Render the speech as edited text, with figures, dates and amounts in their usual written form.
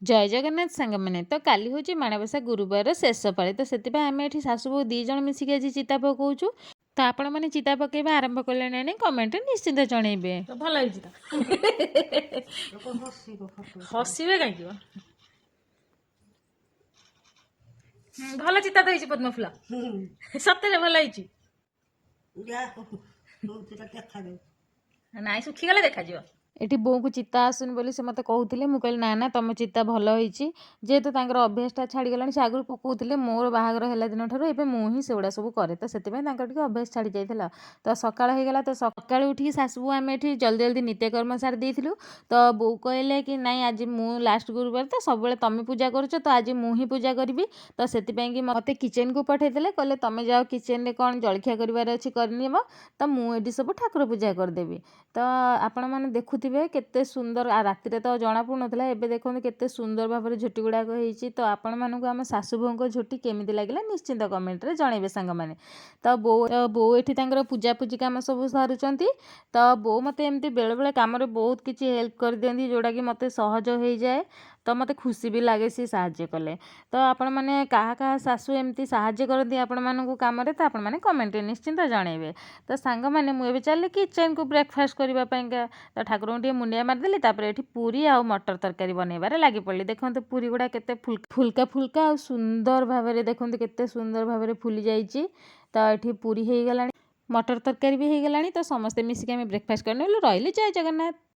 ଜୟ ଜଗନ୍ନାଥ ସାଙ୍ଗମାନେ। ତ କାଲି ହେଉଛି ମାଣବସା ଗୁରୁବାରର ଶେଷ ପାଳି। ତ ସେଥିପାଇଁ ଆମେ ଏଠି ଶାଶୁ ବୋହୂ 2 ଜଣ ମିଶିକି ଆଜି ଚିତା ପକଉଛୁ। ତ ଆପଣମାନେ ଚିତା ପକେଇବା ଆରମ୍ଭ କଲେଣି ନା ନାହିଁ କମେଣ୍ଟରେ ନିଶ୍ଚିନ୍ତ ଜଣେଇବେ। ତ ଭଲ ହେଇଛି ତ ହସିବେ କାହିଁକି ବା? ଭଲ ଚିତା ତ ହେଇଛି ପଦ୍ମ ଫୁଲ। ସତରେ ଭଲ ହେଇଛି। ନାଇଁ ଶୁଖିଗଲେ ଦେଖାଯିବ। ଏଠି ବୋଉଙ୍କୁ ଚିତା ଆସୁନି ବୋଲି ସେ ମୋତେ କହୁଥିଲେ। ମୁଁ କହିଲି ନା ତମ ଚିତା ଭଲ ହେଇଛି। ଯେହେତୁ ତାଙ୍କର ଅଭ୍ୟାସଟା ଛାଡ଼ିଗଲାଣି, ସେ ଆଗରୁ ପକଉଥିଲେ, ମୋର ବାହାଘର ହେଲା ଦିନଠାରୁ ଏବେ ମୁଁ ହିଁ ସେଗୁଡ଼ା ସବୁ କରେ। ତ ସେଥିପାଇଁ ତାଙ୍କର ଟିକେ ଅଭ୍ୟାସ ଛାଡ଼ି ଯାଇଥିଲା। ତ ସକାଳ ହେଇଗଲା, ତ ସକାଳୁ ଉଠିକି ଶାଶୁ ଆମେ ଏଠି ଜଲ୍ଦି ଜଲ୍ଦି ନିତ୍ୟକର୍ମ ସାରି ଦେଇଥିଲୁ। ତ ବୋଉ କହିଲେ କି ନାଇଁ ଆଜି ମୁଁ ଲାଷ୍ଟ ଗୁରୁବାର, ତ ସବୁବେଳେ ତମେ ପୂଜା କରୁଛ, ତ ଆଜି ମୁଁ ହିଁ ପୂଜା କରିବି। ତ ସେଥିପାଇଁ କି ମୋତେ କିଚେନକୁ ପଠାଇଦେଲେ, କହିଲେ ତମେ ଯାଅ କିଚେନରେ କ'ଣ ଜଳଖିଆ କରିବାର ଅଛି କରିନିବ, ତ ମୁଁ ଏଠି ସବୁ ଠାକୁର ପୂଜା କରିଦେବି। ତ ଆପଣମାନେ ଦେଖୁଥିବେ କେତେ ସୁନ୍ଦର, ରାତିରେ ତ ଜଣାପଡ଼ୁନଥିଲା, ଏବେ ଦେଖନ୍ତୁ କେତେ ସୁନ୍ଦର ଭାବରେ ଝୋଟି ଗୁଡ଼ାକ ହେଇଛି। ତ ଆପଣମାନଙ୍କୁ ଆମ ଶାଶୁ ବୋହୂଙ୍କ ଝୋଟି କେମିତି ଲାଗିଲା ନିଶ୍ଚିନ୍ତ କମେଣ୍ଟରେ ଜଣେଇବେ ସାଙ୍ଗମାନେ। ତ ବୋଉ ଏଠି ତାଙ୍କର ପୂଜାପୂଜି କାମ ସବୁ ସାରୁଛନ୍ତି। ତ ବୋଉ ମୋତେ ଏମିତି ବେଳେବେଳେ କାମରେ ବହୁତ କିଛି ହେଲ୍ପ କରିଦିଅନ୍ତି, ଯେଉଁଟାକି ମୋତେ ସହଜ ହେଇଯାଏ। ତ ମୋତେ ଖୁସି ବି ଲାଗେ ସେ ସାହାଯ୍ୟ କଲେ। ତ ଆପଣମାନେ କାହା କାହା ଶାଶୁ ଏମିତି ସାହାଯ୍ୟ କରନ୍ତି ଆପଣମାନଙ୍କୁ କାମରେ, ତ ଆପଣମାନେ କମେଣ୍ଟରେ ନିଶ୍ଚିନ୍ତ ଜଣେଇବେ। ତ ସାଙ୍ଗମାନେ ମୁଁ ଏବେ ଚାଲିଲି କିଚେନକୁ ବ୍ରେକଫାଷ୍ଟ କରିବା ପାଇଁକା। ତ ଠାକୁରଙ୍କୁ ଟିକେ ମୁଣ୍ଡିଆ ମାରିଦେଲି, ତାପରେ ଏଠି ପୁରୀ ଆଉ ମଟର ତରକାରୀ ବନେଇବାରେ ଲାଗି ପଡ଼ିଲି। ଦେଖନ୍ତୁ ପୁରୀ ଗୁଡ଼ା କେତେ ଫୁଲକା ଫୁଲକା ଆଉ ସୁନ୍ଦର ଭାବରେ, ଦେଖନ୍ତୁ କେତେ ସୁନ୍ଦର ଭାବରେ ଫୁଲି ଯାଇଛି। ତ ଏଠି ପୁରୀ ହେଇଗଲାଣି, ମଟର ତରକାରୀ ବି ହେଇଗଲାଣି। ତ ସମସ୍ତେ ମିଶିକି ଆମେ ବ୍ରେକଫାଷ୍ଟ କରିନେଲୁ। ରହିଲି, ଜୟ ଜଗନ୍ନାଥ।